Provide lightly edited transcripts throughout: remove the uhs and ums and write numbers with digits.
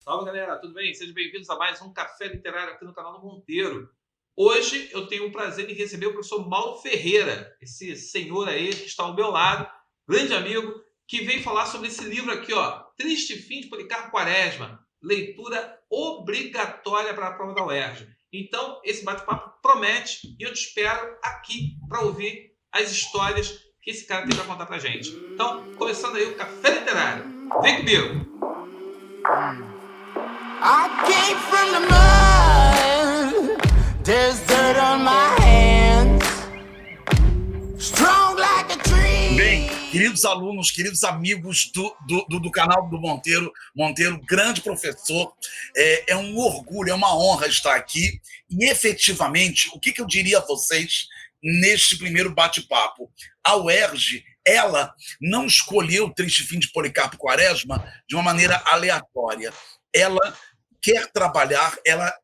Salve, galera, tudo bem? Sejam bem-vindos a mais um Café Literário aqui no canal do Monteiro. Hoje eu tenho o prazer em receber o professor Mauro Ferreira, esse senhor aí que está ao meu lado, grande amigo, que vem falar sobre esse livro aqui, ó, Triste Fim de Policarpo Quaresma, leitura obrigatória para a prova da UERJ. Então, esse bate-papo promete e eu te espero aqui para ouvir as histórias que esse cara tem para contar para gente. Então, começando aí o Café Literário. Vem comigo! I came from the mud. There's dirt on my hands. Strong like a tree. Bem, queridos alunos, queridos amigos do canal do Monteiro, grande professor, é um orgulho, é uma honra estar aqui. E, efetivamente, o que eu diria a vocês neste primeiro bate-papo? A UERJ, ela não escolheu o Triste Fim de Policarpo Quaresma de uma maneira aleatória. Ela quer trabalhar,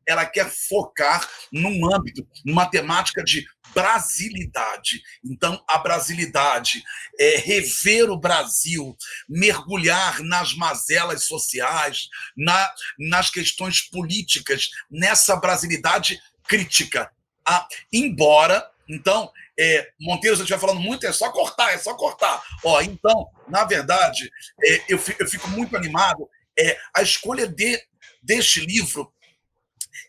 ela quer focar num âmbito, numa temática de brasilidade. Então, a brasilidade é rever o Brasil, mergulhar nas mazelas sociais, nas questões políticas, nessa brasilidade crítica. Embora, então, Monteiro, se eu estiver falando muito, é só cortar, é só cortar. Então, na verdade, eu fico muito animado. A escolha deste livro,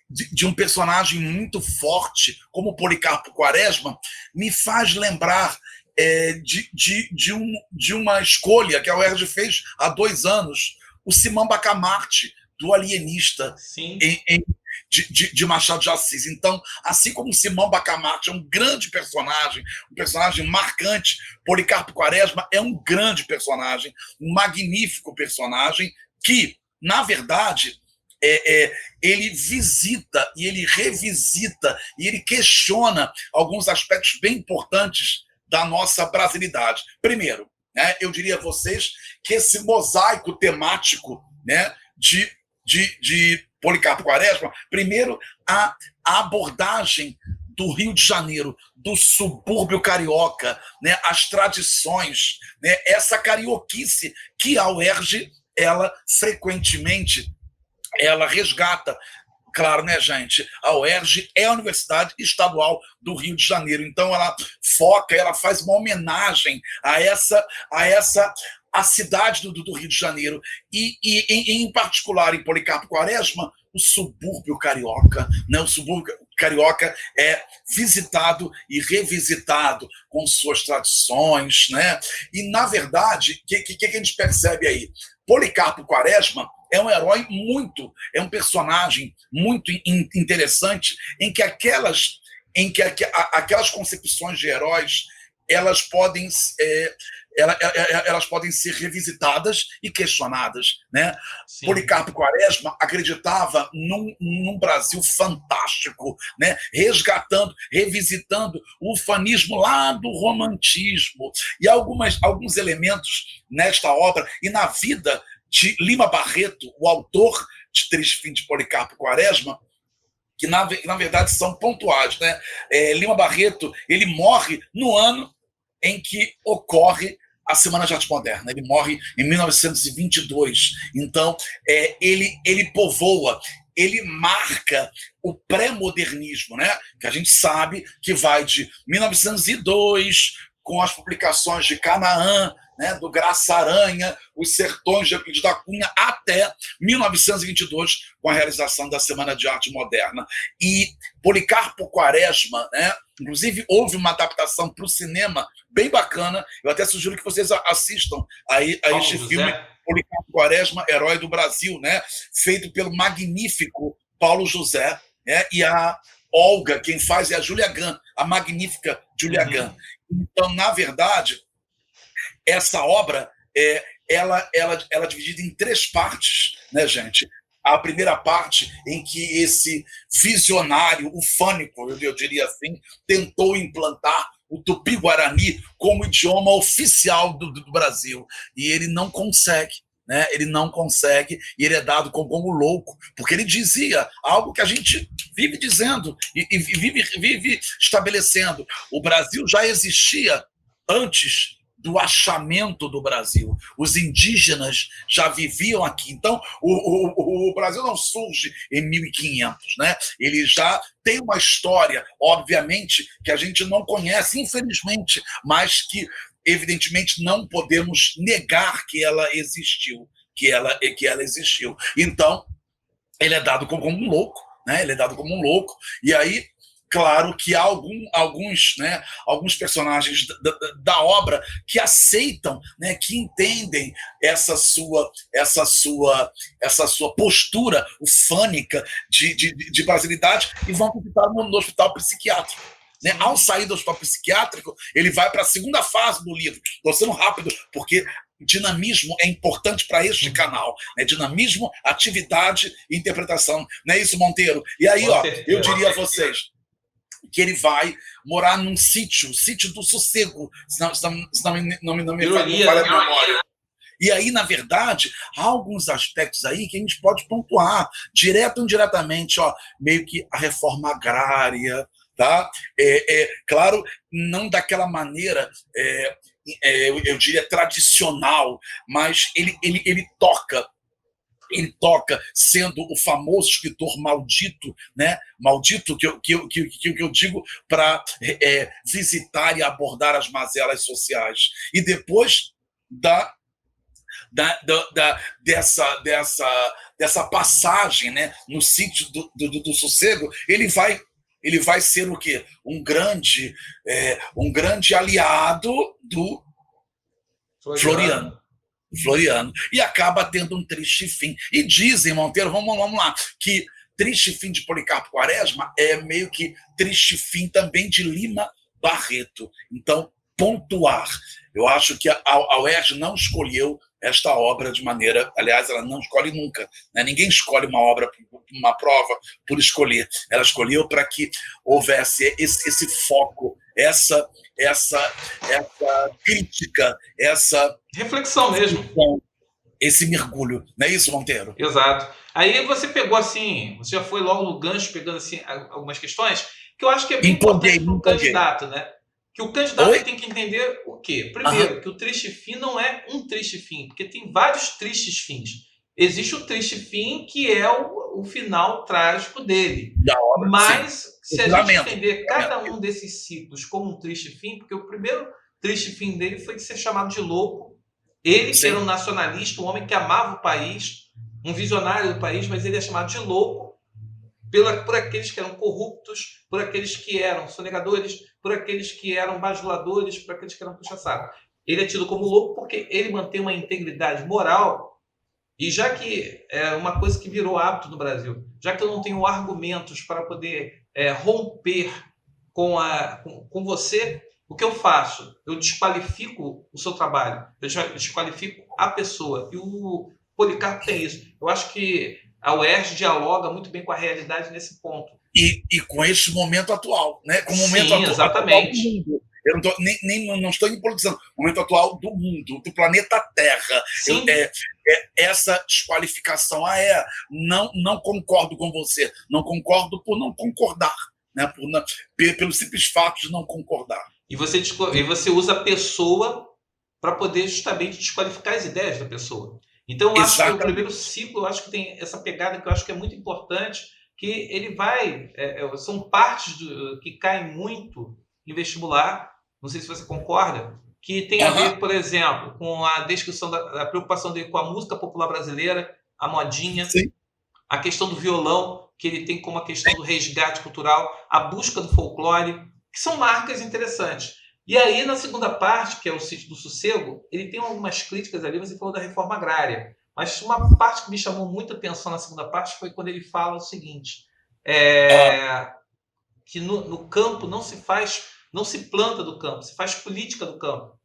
de um personagem muito forte, como Policarpo Quaresma, me faz lembrar de uma escolha que a UERJ fez há 2 anos, o Simão Bacamarte, do Alienista, de Machado de Assis. Então, assim como Simão Bacamarte é um grande personagem, um personagem marcante, Policarpo Quaresma é um grande personagem, um magnífico personagem que, na verdade, ele visita e ele revisita e ele questiona alguns aspectos bem importantes da nossa brasilidade. Primeiro, eu diria a vocês que esse mosaico temático, de Policarpo Quaresma, primeiro, a abordagem do Rio de Janeiro, do subúrbio carioca, as tradições, essa carioquice que a UERJ, ela frequentemente ela resgata. Claro, gente? A UERJ é a Universidade Estadual do Rio de Janeiro, então ela foca, ela faz uma homenagem a cidade do Rio de Janeiro e em particular, em Policarpo Quaresma, o subúrbio carioca. O subúrbio carioca é visitado e revisitado com suas tradições, E, na verdade, o que a gente percebe aí? Policarpo Quaresma é um herói é um personagem muito interessante, em que aquelas concepções de heróis elas podem ser revisitadas e questionadas, Policarpo Quaresma acreditava num Brasil fantástico, resgatando, revisitando o ufanismo lá do romantismo e alguns elementos nesta obra e na vida de Lima Barreto, o autor de Triste Fim de Policarpo Quaresma, que na verdade são pontuais, Lima Barreto, ele morre no ano em que ocorre a Semana de Arte Moderna. Ele morre em 1922. Então, ele povoa, ele marca o pré-modernismo, que a gente sabe que vai de 1902, com as publicações de Canaã, do Graça Aranha, Os Sertões de Euclides da Cunha, até 1922, com a realização da Semana de Arte Moderna. E Policarpo Quaresma, inclusive houve uma adaptação para o cinema bem bacana, eu até sugiro que vocês assistam a este filme, Policarpo Quaresma, Herói do Brasil, feito pelo magnífico Paulo José, e a Olga, quem faz é a Júlia Gant, a magnífica Júlia Gant. Então, na verdade, essa obra ela é dividida em 3 partes, gente? A primeira parte em que esse visionário ufânico, eu diria assim, tentou implantar o Tupi-Guarani como idioma oficial do Brasil. E ele não consegue. Ele não consegue e ele é dado como louco, porque ele dizia algo que a gente vive dizendo e vive estabelecendo. O Brasil já existia antes do achamento do Brasil. Os indígenas já viviam aqui. Então, o Brasil não surge em 1500, né? Ele já tem uma história, obviamente, que a gente não conhece, infelizmente, mas que, evidentemente, não podemos negar que ela existiu, que ela existiu. Então, ele é dado como um louco, né? Ele é dado como um louco, e aí, claro que há alguns personagens da obra que aceitam, né, que entendem essa sua postura ufânica de brasilidade e vão visitar no hospital psiquiátrico. Né? Ao sair do hospital psiquiátrico, ele vai para a segunda fase do livro. Estou sendo rápido, porque dinamismo é importante para este canal. Né? Dinamismo, atividade e interpretação. Não é isso, Monteiro? E aí, eu diria a vocês que ele vai morar num sítio do sossego, não me falha a memória. E aí, na verdade, há alguns aspectos aí que a gente pode pontuar, direto ou indiretamente, meio que a reforma agrária, tá? Claro, não daquela maneira, eu diria, tradicional, mas ele toca sendo o famoso escritor maldito, né? Maldito que eu digo para visitar e abordar as mazelas sociais. E depois dessa passagem, né, no sítio do sossego, ele vai ser o quê? Um grande aliado do Floriano. E acaba tendo um triste fim. E dizem, Monteiro, vamos lá, que triste fim de Policarpo Quaresma é meio que triste fim também de Lima Barreto. Então, pontuar. Eu acho que a UERJ não escolheu esta obra de maneira... Aliás, ela não escolhe nunca. Né? Ninguém escolhe uma obra, uma prova, por escolher. Ela escolheu para que houvesse esse foco, essa crítica, essa reflexão mesmo, esse mergulho, não é isso, Monteiro? Exato. Aí você pegou assim, você já foi logo no gancho pegando assim algumas questões que eu acho que é bem importante para o candidato, né? Que o candidato tem que entender o quê? Primeiro, que o triste fim não é um triste fim, porque tem vários tristes fins. Existe o triste fim que é o final trágico dele. Mas se a gente entender cada um desses ciclos como um triste fim, porque o primeiro triste fim dele foi de ser chamado de louco. Ele que era um nacionalista, um homem que amava o país, um visionário do país, mas ele é chamado de louco por aqueles que eram corruptos, por aqueles que eram sonegadores, por aqueles que eram bajuladores, por aqueles que eram puxa-saco. Ele é tido como louco porque ele mantém uma integridade moral. E já que é uma coisa que virou hábito no Brasil, já que eu não tenho argumentos para poder romper com você, o que eu faço? Eu desqualifico o seu trabalho, eu desqualifico a pessoa. E o Policarpo tem isso. Eu acho que a UERJ dialoga muito bem com a realidade nesse ponto. E com esse momento atual, né? Com o momento atual, exatamente. Do mundo. Eu não estou em politizando. O momento atual do mundo, do planeta Terra. Essa desqualificação, não concordo com você. Não concordo por não concordar, né? Pelo simples fato de não concordar. E você usa a pessoa para poder justamente desqualificar as ideias da pessoa. Então, eu acho que o primeiro ciclo, eu acho que tem essa pegada que eu acho que é muito importante, que ele vai... são partes que caem muito em vestibular, não sei se você concorda, que tem a ver, por exemplo, com a descrição da preocupação dele com a música popular brasileira, a modinha, a questão do violão, que ele tem como a questão do resgate cultural, a busca do folclore, que são marcas interessantes. E aí, na segunda parte, que é o Sítio do Sossego, ele tem algumas críticas ali, você falou da reforma agrária, mas uma parte que me chamou muita atenção na segunda parte foi quando ele fala o seguinte, que no campo não se planta do campo, se faz política do campo.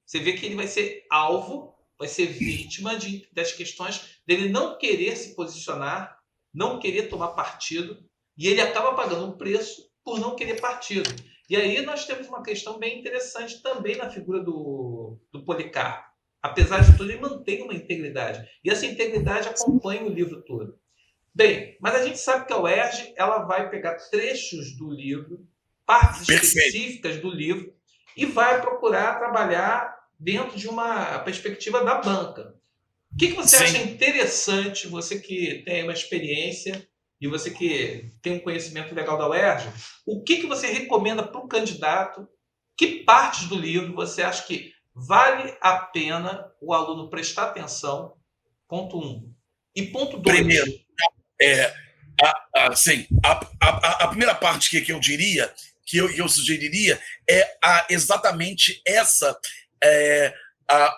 Você vê que ele vai ser alvo, vai ser vítima das questões dele não querer se posicionar, não querer tomar partido, e ele acaba pagando um preço por não querer partido. E aí nós temos uma questão bem interessante também na figura do Policarpo. Apesar de tudo, ele mantém uma integridade. E essa integridade acompanha o livro todo. Bem, mas a gente sabe que a UERJ ela vai pegar trechos do livro, partes específicas do livro, e vai procurar trabalhar dentro de uma perspectiva da banca. O que você acha interessante, você que tem uma experiência e você que tem um conhecimento legal da UERJ, o que você recomenda para o candidato? Que partes do livro você acha que vale a pena o aluno prestar atenção? Ponto 1. E ponto 2. Primeiro, a primeira parte que eu diria, que eu sugeriria, é exatamente essa,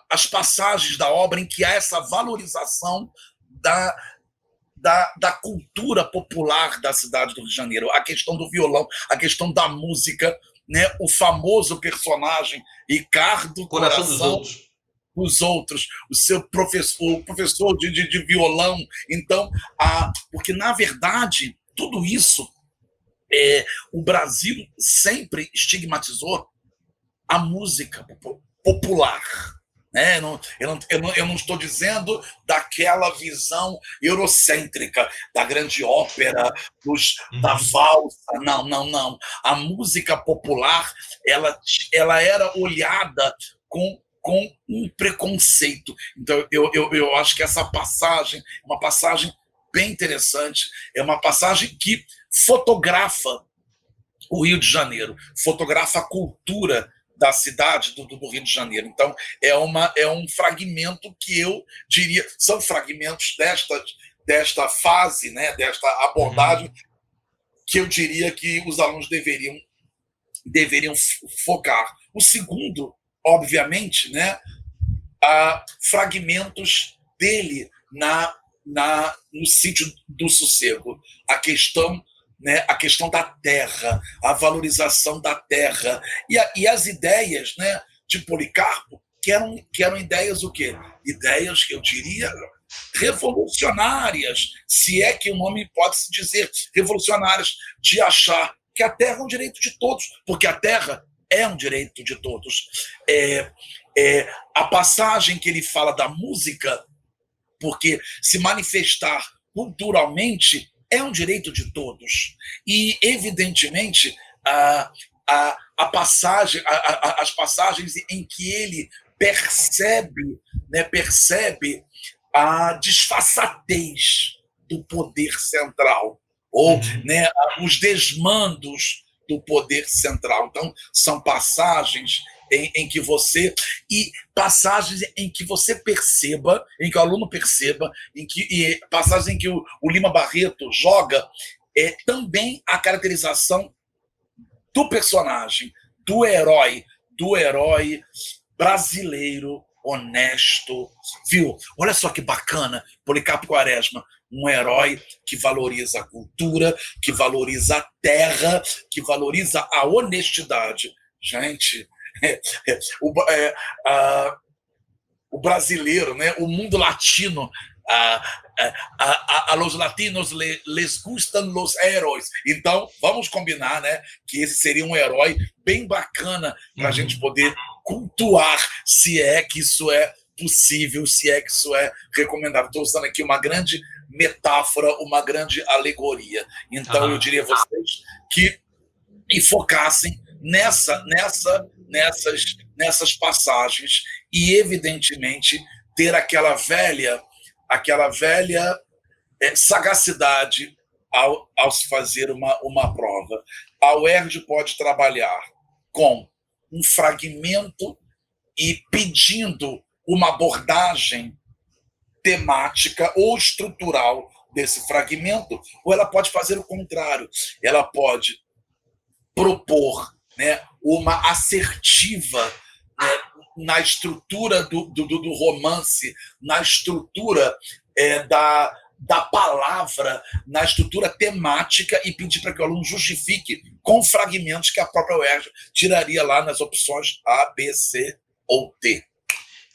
as passagens da obra em que há essa valorização da cultura popular da cidade do Rio de Janeiro, a questão do violão, a questão da música, né? O famoso personagem Ricardo Coração dos Outros, o professor de violão. Então, porque, na verdade, tudo isso, o Brasil sempre estigmatizou a música popular. Né? Eu não estou dizendo daquela visão eurocêntrica, da grande ópera, da valsa. Não. A música popular ela era olhada com um preconceito. Então, eu acho que essa passagem é uma passagem bem interessante, é uma passagem que fotografa o Rio de Janeiro, fotografa a cultura da cidade do Rio de Janeiro. Então, é um fragmento que eu diria, são fragmentos desta fase, né, desta abordagem, que eu diria que os alunos deveriam focar. O segundo, obviamente, né, fragmentos dele no sítio do Sossego, a questão da terra, a valorização da terra e as ideias, né, de Policarpo, que eram ideias o quê? Ideias que eu diria revolucionárias, se é que o nome pode se dizer revolucionárias, de achar que a terra é um direito de todos, porque a terra é um direito de todos. A passagem que ele fala da música, porque se manifestar culturalmente é um direito de todos. E, evidentemente, as passagens em que ele percebe a disfarçatez do poder central, ou né, os desmandos do poder central. Então, são passagens em que passagens em que você perceba, em que o aluno perceba, passagens em que o Lima Barreto joga também a caracterização do personagem, do herói brasileiro, honesto, viu? Olha só que bacana, Policarpo Quaresma, um herói que valoriza a cultura, que valoriza a terra, que valoriza a honestidade. Gente, o brasileiro, né? O mundo latino, a los latinos les gustan los héroes. Então, vamos combinar, né, que esse seria um herói bem bacana para a gente poder cultuar, se é que isso é possível, se é que isso é recomendável. Estou usando aqui uma grande metáfora, uma grande alegoria. Então, eu diria a vocês que focassem nessas passagens e, evidentemente, ter aquela velha sagacidade ao se fazer uma prova. A UERJ pode trabalhar com um fragmento e pedindo uma abordagem temática ou estrutural desse fragmento, ou ela pode fazer o contrário. Ela pode propor, né, uma assertiva, né, na estrutura do romance, na estrutura da palavra, na estrutura temática, e pedir para que o aluno justifique com fragmentos que a própria UERJ tiraria lá nas opções A, B, C ou D.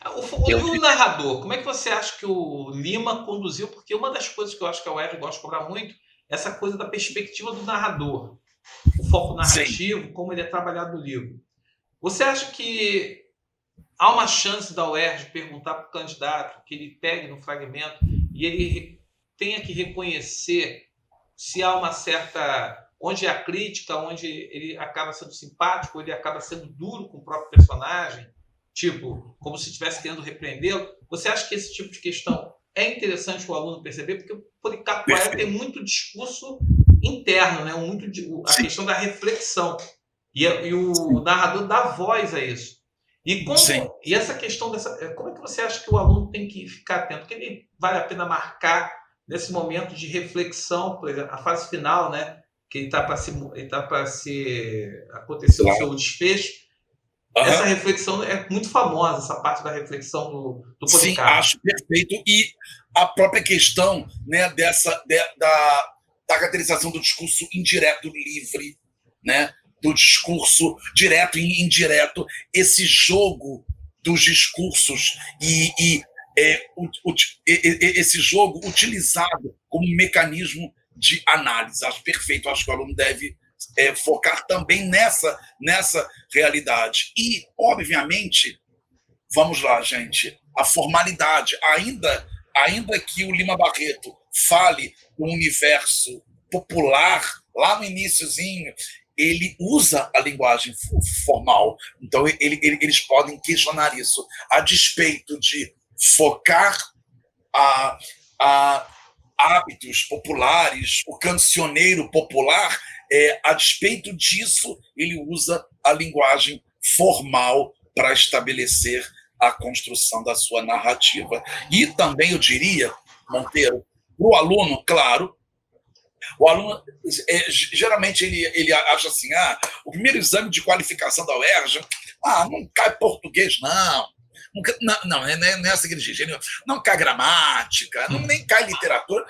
O narrador, como é que você acha que o Lima conduziu? Porque uma das coisas que eu acho que a UERJ gosta de cobrar muito é essa coisa da perspectiva do narrador, o foco narrativo, sim, como ele é trabalhado no livro. Você acha que há uma chance da UERJ perguntar para o candidato que ele pegue no fragmento e ele tenha que reconhecer se há uma certa... onde é a crítica, onde ele acaba sendo simpático, ele acaba sendo duro com o próprio personagem? tipo, como se estivesse querendo repreendê-lo. Você acha que esse tipo de questão é interessante o aluno perceber? Porque o Policarpo Varela tem muito discurso interno, né? A questão da reflexão. E o narrador dá voz a isso. E essa questão como é que você acha que o aluno tem que ficar atento? Porque ele vale a pena marcar nesse momento de reflexão, por exemplo, a fase final, né? Que ele está para acontecer o seu desfecho. Essa reflexão é muito famosa, essa parte da reflexão do Policarpo. Sim, acho perfeito. E a própria questão, né, da caracterização do discurso indireto livre, né, do discurso direto e indireto, esse jogo dos discursos e esse jogo utilizado como mecanismo de análise. Acho perfeito, acho que o aluno deve focar também nessa realidade. E, obviamente, vamos lá, gente, a formalidade, ainda que o Lima Barreto fale no universo popular, lá no iniciozinho, ele usa a linguagem formal. Então, eles podem questionar isso, a despeito de focar a hábitos populares, o cancioneiro popular, a despeito disso, ele usa a linguagem formal para estabelecer a construção da sua narrativa. E também, eu diria, Monteiro, o aluno, claro, o aluno, geralmente, ele acha assim, o primeiro exame de qualificação da UERJ, não cai português, não. Não é nessa igreja. Não cai gramática, nem cai literatura,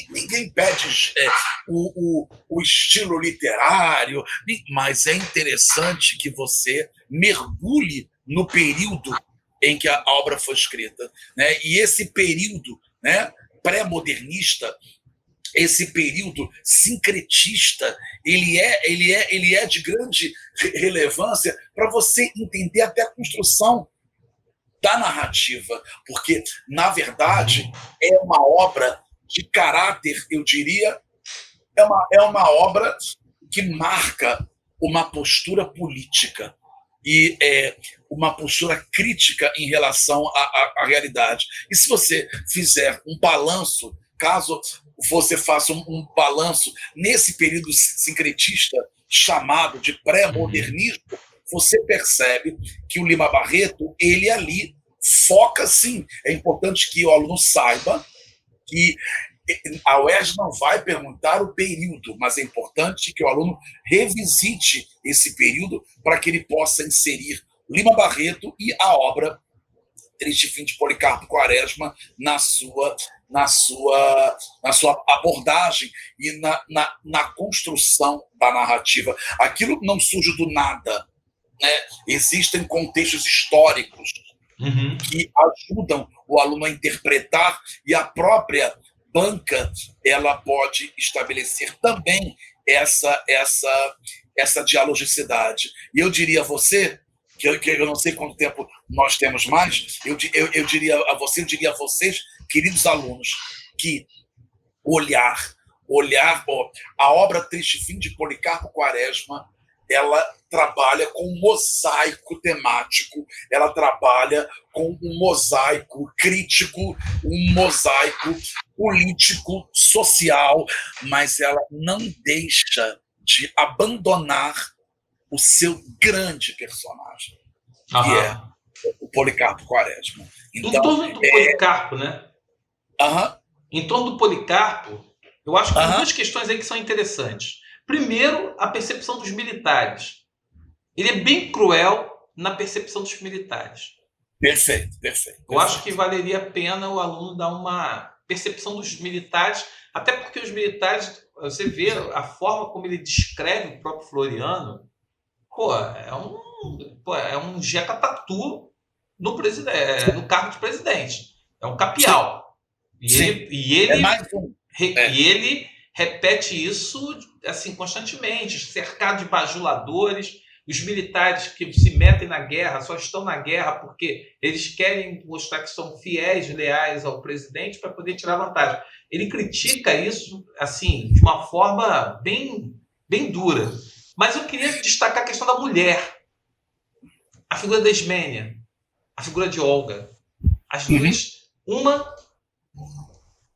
ninguém pede o estilo literário, mas é interessante que você mergulhe no período em que a obra foi escrita, né? E esse período, né, pré-modernista, esse período sincretista, ele é de grande relevância para você entender até a construção da narrativa, porque, na verdade, é uma obra de caráter, eu diria, é uma obra que marca uma postura política e uma postura crítica em relação à realidade. E se você fizer um balanço, caso você faça um balanço nesse período sincretista chamado de pré-modernismo, você percebe que o Lima Barreto, ele ali foca, sim. É importante que o aluno saiba que a UERJ não vai perguntar o período, mas é importante que o aluno revisite esse período para que ele possa inserir Lima Barreto e a obra Triste Fim de Policarpo Quaresma na sua abordagem e na construção da narrativa. Aquilo não surge do nada, né? Existem contextos históricos que ajudam o aluno a interpretar, e a própria banca ela pode estabelecer também essa dialogicidade. E eu diria a você, que eu não sei quanto tempo nós temos mais, eu diria a vocês, queridos alunos, que a obra Triste Fim de Policarpo Quaresma, ela trabalha com um mosaico temático, ela trabalha com um mosaico crítico, um mosaico político, social, mas ela não deixa de abandonar o seu grande personagem, que é o Policarpo Quaresma. Então, em torno do Policarpo, né? Em torno do Policarpo, eu acho que tem duas questões aí que são interessantes. Primeiro, a percepção dos militares. Ele é bem cruel na percepção dos militares. Perfeito. Eu acho que valeria a pena o aluno dar uma percepção dos militares, até porque os militares, você vê a forma como ele descreve o próprio Floriano, é um jeca tatu no cargo de presidente. É um capial. E ele repete isso assim constantemente, cercado de bajuladores. Os militares que se metem na guerra só estão na guerra porque eles querem mostrar que são fiéis, leais ao presidente para poder tirar vantagem. Ele critica isso assim de uma forma bem, bem dura. Mas eu queria destacar a questão da mulher, a figura da Ismênia. a figura de Olga. As duas, uma,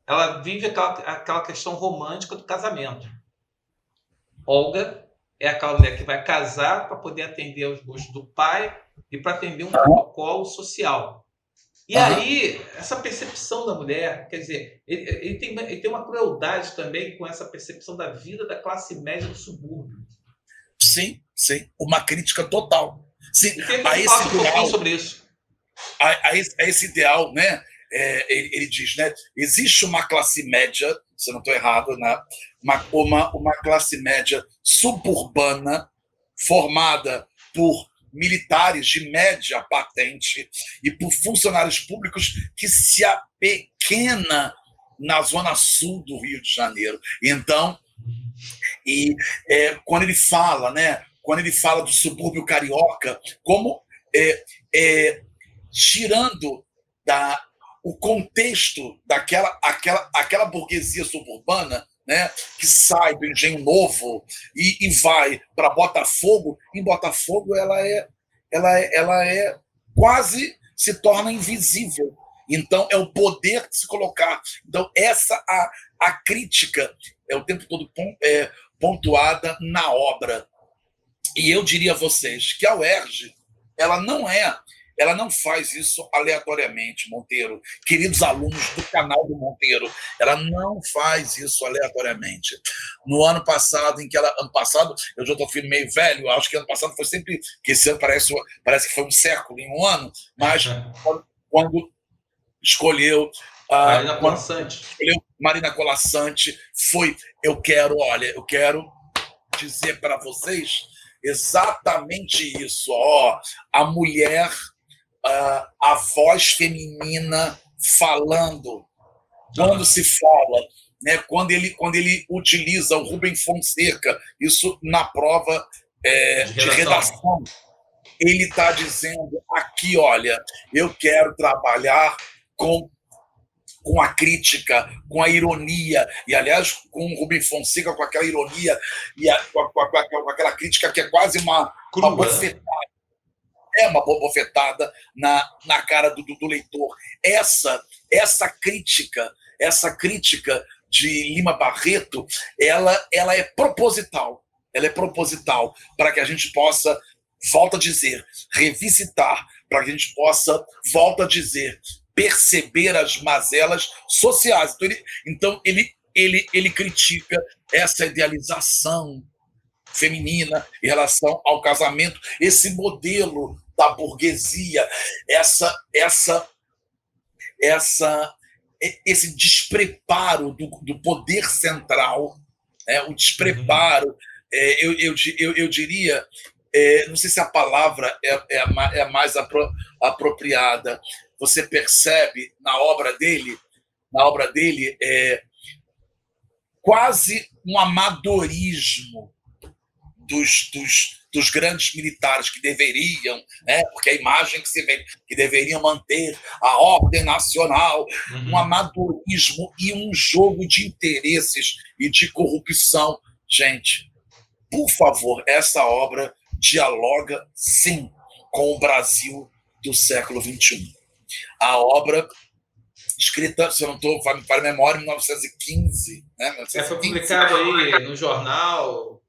ela vive aquela questão romântica do casamento. Olga é aquela mulher que vai casar para poder atender aos gostos do pai e para atender um protocolo social. E aí, essa percepção da mulher, quer dizer, ele tem uma crueldade também com essa percepção da vida da classe média do subúrbio. Sim, sim. Uma crítica total. Sim, a esse ideal, sobre isso. A esse ideal, né? Ele diz, né? Existe uma classe média, se eu não estou errado, né? Uma classe média suburbana formada por militares de média patente e por funcionários públicos que se apequena na zona sul do Rio de Janeiro. Então, quando ele fala, né? Quando ele fala do subúrbio carioca, como tirando o contexto daquela burguesia suburbana, né, que sai do Engenho Novo e vai para Botafogo. Em Botafogo ela é quase se torna invisível. Então é o poder de se colocar. Então essa a crítica é o tempo todo pontuada na obra. E eu diria a vocês que a UERJ ela não faz isso aleatoriamente, Monteiro. Queridos alunos do canal do Monteiro, ela não faz isso aleatoriamente. No ano passado, ano passado, eu já estou ficando meio velho, acho que ano passado foi sempre, que esse ano parece que foi um século em um ano, mas quando escolheu Marina Colasanti, eu quero dizer para vocês exatamente isso, a mulher, a voz feminina falando. Quando se fala, né, quando ele utiliza o Rubem Fonseca, isso na prova de redação, ele está dizendo aqui, olha, eu quero trabalhar com a crítica, com a ironia, e aliás, com o Rubem Fonseca, com aquela ironia e com aquela crítica que é quase uma bofetada. É uma bofetada na cara do leitor. Essa crítica de Lima Barreto, ela é proposital. Ela é proposital para que a gente possa, volto a dizer, revisitar, para que a gente possa, volto a dizer, perceber as mazelas sociais. Então ele critica essa idealização feminina em relação ao casamento, esse modelo da burguesia, esse despreparo do poder central, o despreparo, eu diria, não sei se a palavra é a mais apropriada. Você percebe na obra dele quase um amadorismo dos grandes militares que deveriam, né, porque a imagem que se vê, que deveriam manter a ordem nacional, um amadorismo e um jogo de interesses e de corrupção. Gente, por favor, essa obra dialoga, sim, com o Brasil do século XXI. A obra, escrita, se eu não estou para memória, em 1915. Né? 1915. Foi publicado aí no jornal.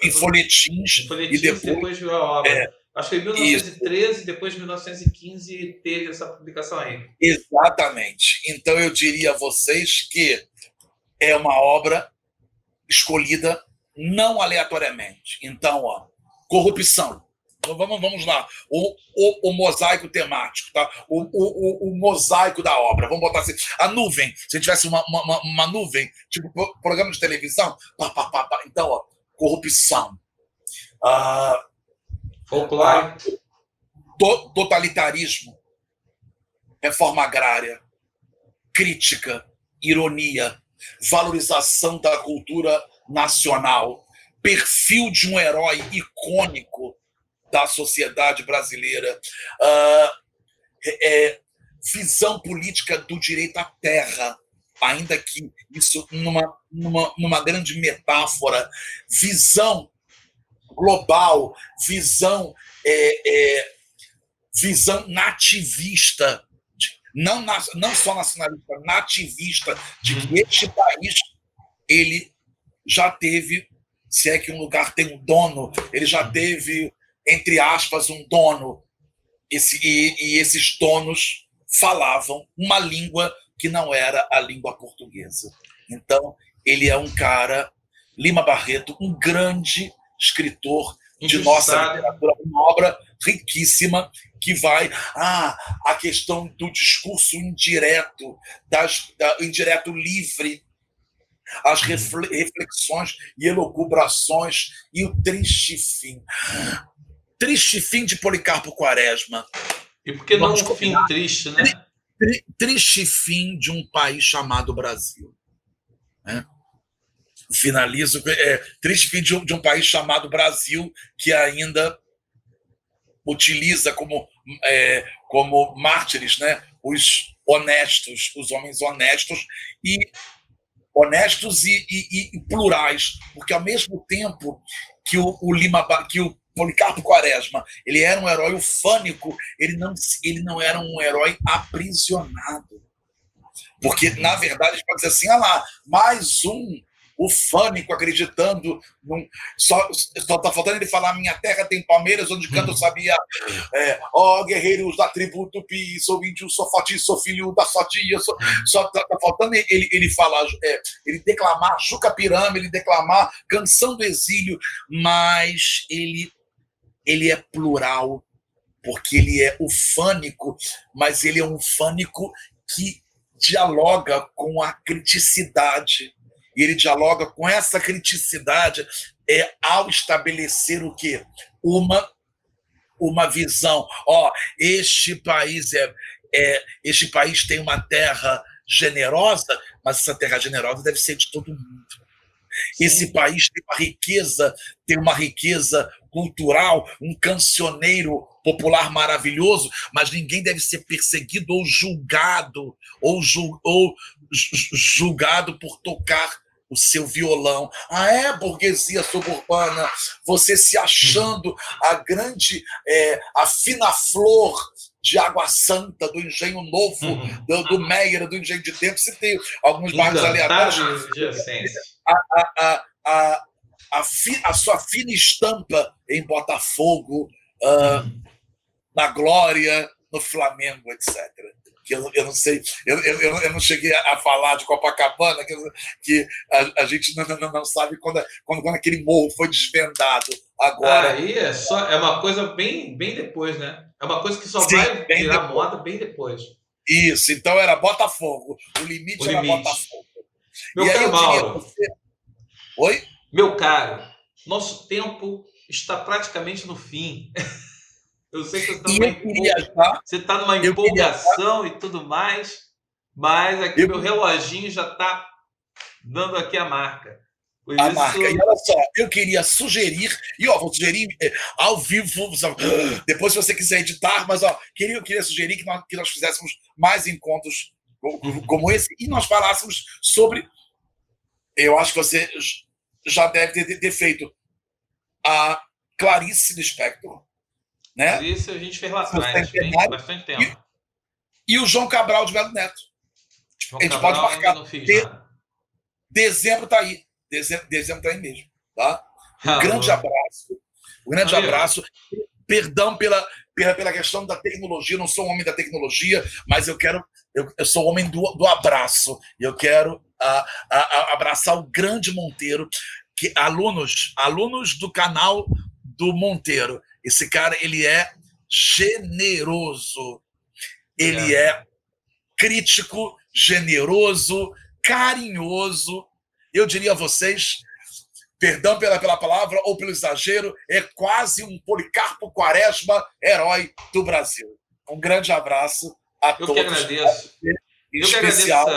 Em folhetins. E depois viu a obra. Acho que em 1913, isso. Depois de 1915, teve essa publicação aí. Exatamente. Então eu diria a vocês que é uma obra escolhida não aleatoriamente. Então, corrupção. Vamos lá, o mosaico temático, tá? O mosaico da obra, vamos botar assim, a nuvem, se tivesse uma nuvem, tipo programa de televisão, então, corrupção, folclore, totalitarismo, reforma agrária, crítica, ironia, valorização da cultura nacional, perfil de um herói icônico da sociedade brasileira, visão política do direito à terra, ainda que isso numa grande metáfora, visão global, visão visão nativista, não só nacionalista, nativista, de que este país ele já teve, se é que um lugar tem um dono, ele já teve, entre aspas, um dono. E esses donos falavam uma língua que não era a língua portuguesa. Então, ele é um cara, Lima Barreto, um grande escritor de nossa literatura, uma obra riquíssima que vai a questão do discurso indireto, indireto livre, as reflexões e elucubrações e o triste fim. Triste fim de Policarpo Quaresma. E por que não um fim triste, né? Triste fim de um país chamado Brasil. Né? Finalizo. Triste fim de um país chamado Brasil, que ainda utiliza como mártires, né, os honestos, os homens honestos e plurais, porque ao mesmo tempo que o Policarpo Quaresma ele era um herói ufânico, ele não era um herói aprisionado, porque na verdade a gente pode dizer assim, mais um ufânico acreditando só tá faltando ele falar: minha terra tem palmeiras onde canta o sabiá, guerreiros da tribo Tupi, sou índio, sou forte, sou filho da Sotia, só tá faltando ele falar, ele declamar Juca Pirama, ele declamar Canção do Exílio, mas ele é plural, porque ele é ufânico, mas ele é um ufânico que dialoga com a criticidade. E ele dialoga com essa criticidade ao estabelecer o quê? Uma visão. Este país este país tem uma terra generosa, mas essa terra generosa deve ser de todo mundo. Sim. Esse país tem uma riqueza cultural, um cancioneiro popular maravilhoso, mas ninguém deve ser perseguido ou julgado por tocar o seu violão. Burguesia suburbana, você se achando a fina flor de Água Santa, do Engenho Novo, do Meyer, do Engenho de Dentro. Você tem alguns bairros aleatórios. A sua fina estampa em Botafogo, na Glória, no Flamengo, etc. Que eu não sei, eu não cheguei a falar de Copacabana, que a gente não sabe quando aquele morro foi desvendado. Agora, aí é uma coisa bem depois, né? É uma coisa que só vai virar moda bem depois. Isso, então era Botafogo. O limite era Botafogo. Meu caro Mauro. Oi? Meu caro, nosso tempo está praticamente no fim. Eu sei que você está numa empolgação e tudo mais, mas aqui meu reloginho já está dando aqui a marca. Marca. E olha só, eu queria sugerir, vou sugerir ao vivo, depois se você quiser editar, mas eu queria sugerir que nós fizéssemos mais encontros como esse e nós falássemos sobre, eu acho que você já deve ter feito, a Clarice Lispector. Né? Isso a gente fez lá atrás, bastante tempo. E o João Cabral de Melo Neto. A gente pode marcar. Dezembro está aí. Dezembro está aí mesmo. Tá? Um grande abraço. Perdão pela questão da tecnologia. Eu não sou um homem da tecnologia, mas eu sou homem do abraço. Eu quero abraçar o grande Monteiro, que alunos do canal do Monteiro. Esse cara, ele é generoso, ele é crítico, generoso, carinhoso. Eu diria a vocês, perdão pela palavra ou pelo exagero, é quase um Policarpo Quaresma, herói do Brasil. Um grande abraço a todos. Eu que agradeço. Em especial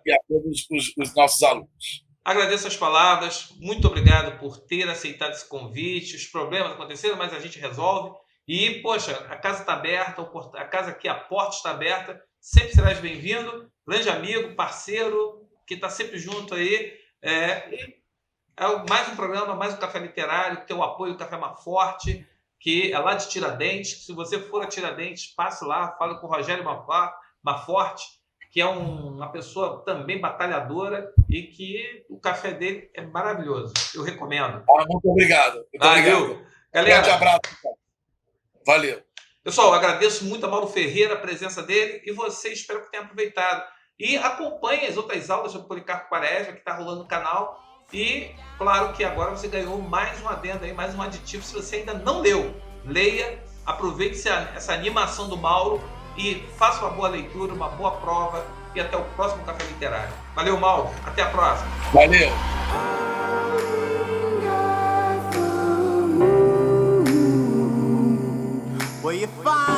e a todos os nossos alunos. Agradeço as palavras, muito obrigado por ter aceitado esse convite. Os problemas aconteceram, mas a gente resolve. E, poxa, a casa está aberta, a casa aqui, a porta está aberta. Sempre serás bem-vindo. Grande amigo, parceiro, que está sempre junto aí. Mais um programa, mais um Café Literário, teu apoio do Café Mais Forte. que é lá de Tiradentes. Se você for a Tiradentes, passe lá, fale com o Rogério Maforte, que é uma pessoa também batalhadora e que o café dele é maravilhoso. Eu recomendo. Muito obrigado. Valeu. Galera, grande abraço. Valeu. Pessoal, agradeço muito a Mauro Ferreira, a presença dele, e você, espero que tenha aproveitado. E acompanhe as outras aulas sobre Policarpo Quaresma, que está rolando no canal. E, claro que agora você ganhou mais um adendo aí, mais um aditivo. Se você ainda não leu, leia, aproveite essa animação do Mauro e faça uma boa leitura, uma boa prova. E até o próximo Café Literário. Valeu, Mauro. Até a próxima. Valeu. Where you find